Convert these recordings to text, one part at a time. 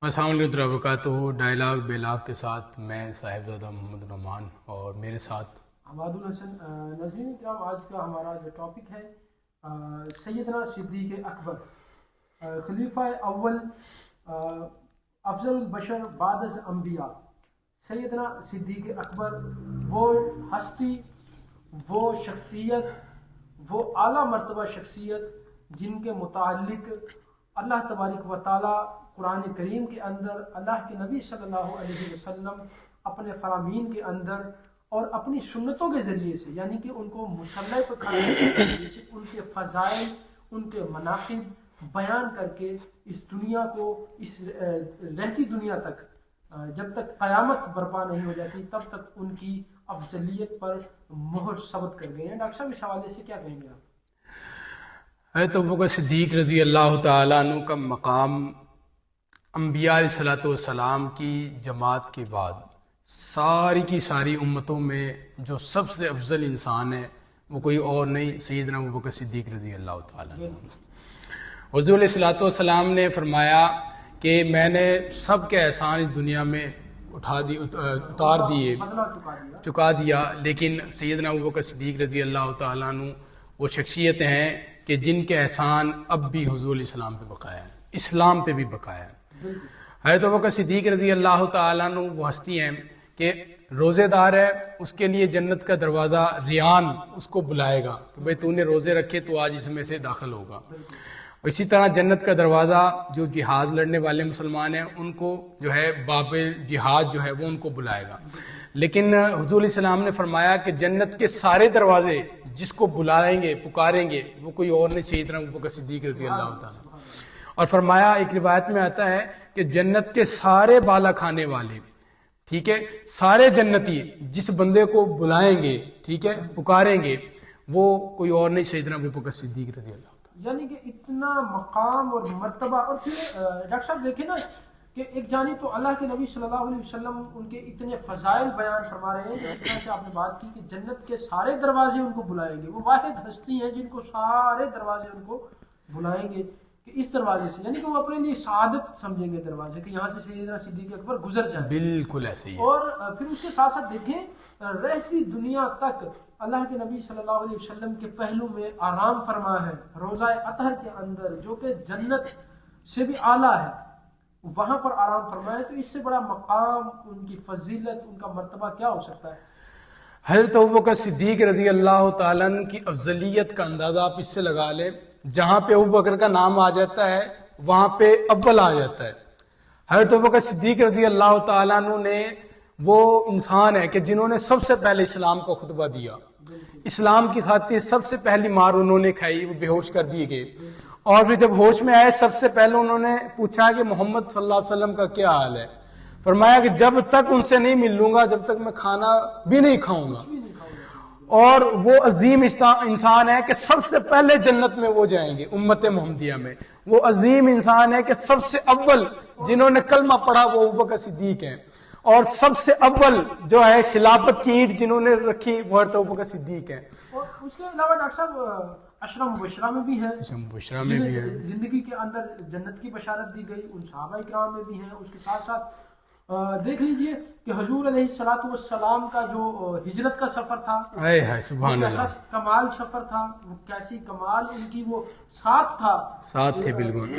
السلام علیکم ورحمۃ اللہ وبرکاتہ۔ ڈائلاگ بیلاگ کے ساتھ میں صاحبزادہ محمد الرحمان اور میرے ساتھ حماد الحسن۔ ناظرین کرام، آج کا ہمارا جو ٹاپک ہے سیدنا صدیق اکبر، خلیفہ اول، افضل البشر بعد از انبیاء۔ سیدنا صدیق اکبر وہ ہستی، وہ شخصیت، وہ اعلیٰ مرتبہ شخصیت جن کے متعلق اللہ تبارک و تعالیٰ قرآن کریم کے اندر، اللہ کے نبی صلی اللہ علیہ وسلم اپنے فرامین کے اندر اور اپنی سنتوں کے ذریعے سے، یعنی کہ ان کو مسلح پہ کھڑے کے ذریعے سے ان کے فضائل، ان کے مناقب بیان کر کے اس دنیا کو، اس رہتی دنیا تک، جب تک قیامت برپا نہیں ہو جاتی تب تک ان کی افضلیت پر مہر ثبت کر گئے ہیں۔ ڈاکٹر صاحب اس حوالے سے کیا کہیں گے آپ؟ حضرت ابوبکر صدیق رضی اللہ تعالیٰ عنہ کا مقام انبیاء علیہ الصلوۃ والسلام کی جماعت کے بعد ساری کی ساری امتوں میں جو سب سے افضل انسان ہے وہ کوئی اور نہیں، سیدنا ابوبکر صدیق رضی اللہ تعالیٰ عنہ۔ حضور علیہ الصلوۃ والسلام نے فرمایا کہ میں نے سب کے احسان اس دنیا میں اتار دیے، چکا دیا، لیکن سیدنا ابوبکر صدیق رضی اللہ تعالیٰ عنہ وہ شخصیتیں ہیں کہ جن کے احسان اب بھی حضور علیہ السلام پہ بقایا ہے، اسلام پہ بھی بقایا ہے۔ حضرت ابوبکر صدیق رضی اللہ تعالیٰ عنہ وہ ہستی ہیں کہ روزے دار ہے، اس کے لیے جنت کا دروازہ ریان اس کو بلائے گا کہ بھئی تو نے روزے رکھے تو آج اس میں سے داخل ہوگا۔ اسی طرح جنت کا دروازہ جو جہاد لڑنے والے مسلمان ہیں ان کو جو ہے باب جہاد جو ہے وہ ان کو بلائے گا، لیکن حضور علیہ السلام نے فرمایا کہ جنت کے سارے دروازے جس کو بلائیں گے، پکاریں گے، وہ کوئی اور نہیں، سیدنا ابوبکر صدیق رضی اللہ تعالیٰ۔ اور فرمایا، ایک روایت میں آتا ہے کہ جنت کے سارے بالا کھانے والے، ٹھیک ہے، سارے جنتی جس بندے کو بلائیں گے، ٹھیک ہے، پکاریں گے، وہ کوئی اور نہیں، سیدنا ابوبکر صدیق رضی اللہ تعالیٰ۔ یعنی کہ اتنا مقام اور مرتبہ۔ اور پھر ڈاکٹر صاحب دیکھیں نا کہ ایک جانب تو اللہ کے نبی صلی اللہ علیہ وسلم ان کے اتنے فضائل بیان فرما رہے ہیں، جس طرح سے آپ نے بات کی کہ جنت کے سارے دروازے ان کو بلائیں گے، وہ واحد ہستی ہیں جن کو سارے دروازے ان کو بلائیں گے کہ اس دروازے سے، یعنی کہ وہ اپنے لیے سعادت سمجھیں گے دروازے کہ یہاں سے سیدنا صدیق اکبر گزر جائیں۔ بالکل ایسے ہی۔ اور پھر اس کے ساتھ ساتھ دیکھیں رہتی دنیا تک اللہ کے نبی صلی اللہ علیہ وسلم کے پہلو میں آرام فرما ہے، روضہ اطہر کے اندر جو کہ جنت سے بھی اعلیٰ ہے، وہاں پر آرام فرمائے، تو اس سے بڑا مقام، ان کی فضیلت، ان کا مرتبہ کیا ہو سکتا ہے؟ حضرت ابوبکر صدیق رضی اللہ تعالیٰ عنہ کی افضلیت کا اندازہ آپ اس سے لگا لیں، جہاں پہ ابوبکر کا نام آ جاتا ہے وہاں پہ اول آ جاتا ہے۔ حضرت ابوبکر صدیق رضی اللہ تعالیٰ عنہ نے وہ انسان ہے کہ جنہوں نے سب سے پہلے اسلام کو خطبہ دیا، اسلام کی خاطر سب سے پہلی مار انہوں نے کھائی، وہ بے ہوش کر دیے گئے، اور پھر جب ہوش میں آئے سب سے پہلے انہوں نے پوچھا کہ محمد صلی اللہ علیہ وسلم کا کیا حال ہے، فرمایا کہ جب تک ان سے نہیں مل لوں گا جب تک میں کھانا بھی نہیں کھاؤں گا۔ اور وہ عظیم انسان ہے کہ سب سے پہلے جنت میں وہ جائیں گے، امت محمدیہ میں وہ عظیم انسان ہے کہ سب سے اول جنہوں نے کلمہ پڑھا وہ ابوبکر صدیق ہیں، اور سب سے اول جو ہے خلافت کی اینٹ جنہوں نے رکھی وہ حضرت ابوبکر صدیق ہیں۔ اور اس کے علاوہ ڈاکٹر صاحب عشرہ مبشرہ میں بھی ہے، مبشرہ میں بھی ہے، زندگی کے اندر جنت کی بشارت دی گئی، ان صحابہ کرام میں بھی ہیں۔ اس کے ساتھ ساتھ دیکھ لیجئے کہ حضور علیہ الصلوۃ والسلام کا جو ہجرت کا سفر تھا، سبحان اللہ، کیسا کمال سفر تھا، وہ کیسی کمال ان کی وہ ساتھ تھا، ساتھ تھے بالکل،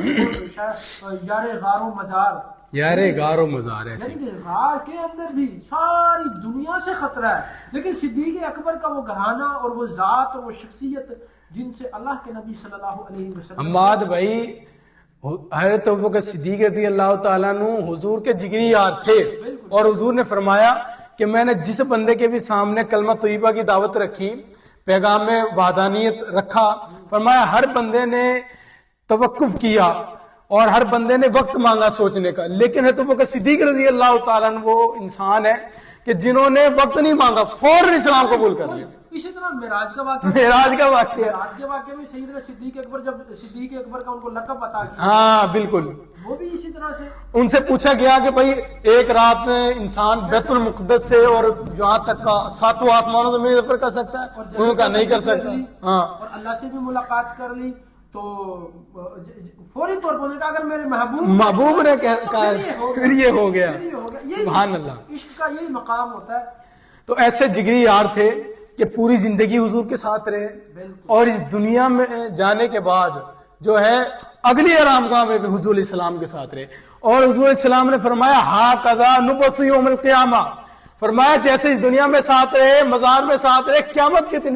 یار غار و مزار، یار غار و مزار، ایسے یعنی کہ غار کے اندر بھی ساری دنیا سے خطرہ ہے، لیکن صدیق اکبر کا وہ گھرانہ اور وہ ذات اور وہ شخصیت جن سے اللہ کے نبی صلی اللہ علیہ وسلم۔ حماد بھائی، حضرت ابوبکر صدیق رضی اللہ تعالیٰ عنہ حضور کے جگری یار تھے، اور حضور نے فرمایا کہ میں نے جس بندے کے بھی سامنے کلمہ طیبہ کی دعوت رکھی، پیغام میں وحدانیت رکھا، فرمایا ہر بندے نے توقف کیا اور ہر بندے نے وقت مانگا سوچنے کا، لیکن حضرت ابوبکر صدیق رضی اللہ تعالیٰ عنہ وہ انسان ہے کہ جنہوں نے وقت نہیں مانگا، فوراً اسلام قبول کر لیا۔ اسی طرح معراج کا واقعہ، معراج کا واقعہ، معراج کے واقعے میں سیدنا صدیق اکبر، جب صدیق اکبر کا ان کو لقب عطا کیا، ہاں بالکل، وہ بھی اسی طرح سے ان سے پوچھا گیا کہ بھائی ایک رات میں انسان بیت المقدس سے اور جہاں تک کا 7 آسمانوں سے میری سفر کر سکتا ہے؟ انہوں نے کہا نہیں کر سکتا۔ ہاں، اور اللہ سے بھی ملاقات کر لی، تو فوری طور پر انہوں نے کہا اگر میرے محبوب نے کہا پھر یہ ہو گیا. سبحان اللہ. عشق کا یہی مقام ہوتا ہے. تو ایسے جگری یار تھے کہ پوری زندگی حضور کے ساتھ رہے, اور اس دنیا میں جانے کے بعد جو ہے اگلی آرام گاہ میں بھی حضور علیہ السلام کے ساتھ رہے. اور حضور علیہ السلام نے فرمایا ہاکذا نبعث یوم القیامہ, فرمایا جیسے اس دنیا میں ساتھ رہے, مزار میں ساتھ رہے, قیامت کے دن